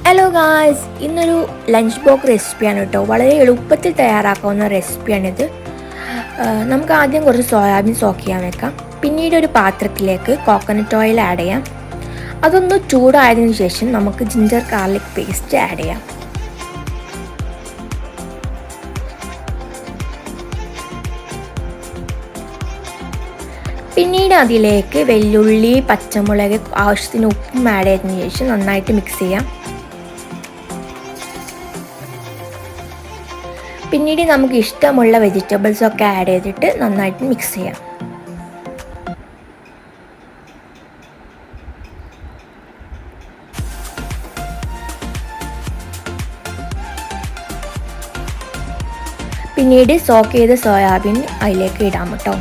Hello guys, ഇന്നൊരു lunch box റെസിപ്പിയാണ് കേട്ടോ. വളരെ എളുപ്പത്തിൽ തയ്യാറാക്കാവുന്ന റെസിപ്പിയാണിത്. നമുക്ക് ആദ്യം കുറച്ച് സോയാബീൻ സോക്ക് ചെയ്യാൻ വെക്കാം. പിന്നീട് ഒരു പാത്രത്തിലേക്ക് കോക്കനട്ട് ഓയിൽ ആഡ് ചെയ്യാം. അതൊന്ന് ചൂടായതിനു ശേഷം നമുക്ക് ജിഞ്ചർ ഗാർലിക് പേസ്റ്റ് ആഡ് ചെയ്യാം. പിന്നീട് അതിലേക്ക് വെല്ലുള്ളി, പച്ചമുളക്, ആവശ്യത്തിന് ഉപ്പും ആഡ് ചെയ്തതിനു ശേഷം നന്നായിട്ട് മിക്സ് ചെയ്യാം. പിന്നീട് നമുക്ക് ഇഷ്ടമുള്ള വെജിറ്റബിൾസ് ഒക്കെ ആഡ് ചെയ്തിട്ട് നന്നായിട്ട് മിക്സ് ചെയ്യാം. പിന്നീട് സോക്ക് ചെയ്ത സോയാബീൻ അതിലേക്ക് ഇടാം കേട്ടോ.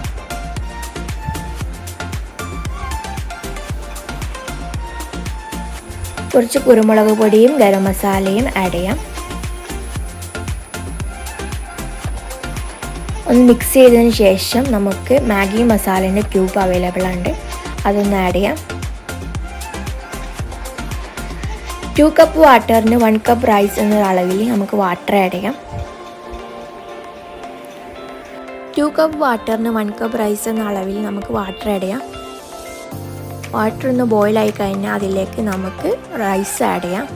കുറച്ച് കുരുമുളക് പൊടിയും ഗരം മസാലയും ആഡ് ചെയ്യാം. ഒന്ന് മിക്സ് ചെയ്തതിന് ശേഷം നമുക്ക് മാഗി മസാലേൻ്റെ ക്യൂബ് അവൈലബിൾ ആണ്, അതൊന്ന് ആഡ് ചെയ്യാം. 2 കപ്പ് വാട്ടറിന് 1 കപ്പ് റൈസ് എന്ന അളവിൽ നമുക്ക് വാട്ടർ ആഡ് ചെയ്യാം. 2 കപ്പ് വാട്ടറിന് 1 കപ്പ് റൈസ് എന്ന അളവിൽ നമുക്ക് വാട്ടർ ആഡ് ചെയ്യാം. വാട്ടർ ഒന്ന് ബോയിലായി കഴിഞ്ഞാൽ അതിലേക്ക് നമുക്ക് റൈസ് ആഡ് ചെയ്യാം.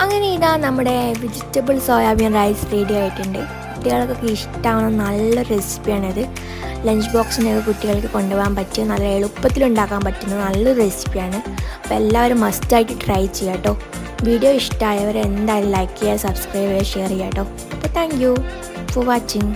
അങ്ങനെ ഇതാ നമ്മുടെ വെജിറ്റബിൾ സോയാബീൻ റൈസ് റെഡി ആയിട്ടുണ്ട്. കുട്ടികൾക്കൊക്കെ ഇഷ്ടമാവുന്ന നല്ലൊരു റെസിപ്പിയാണിത്. ലഞ്ച് ബോക്സിനൊക്കെ കുട്ടികൾക്ക് കൊണ്ടുപോകാൻ പറ്റിയ നല്ല എളുപ്പത്തിലുണ്ടാക്കാൻ പറ്റുന്ന നല്ലൊരു റെസിപ്പിയാണ്. അപ്പോൾ എല്ലാവരും മസ്റ്റായിട്ട് ട്രൈ ചെയ്യാം കേട്ടോ. വീഡിയോ ഇഷ്ടമായവർ എന്തായാലും ലൈക്ക് ചെയ്യുക, സബ്സ്ക്രൈബ് ചെയ്യുക, ഷെയർ ചെയ്യുക കേട്ടോ. അപ്പോൾ താങ്ക് യു ഫോർ വാച്ചിങ്.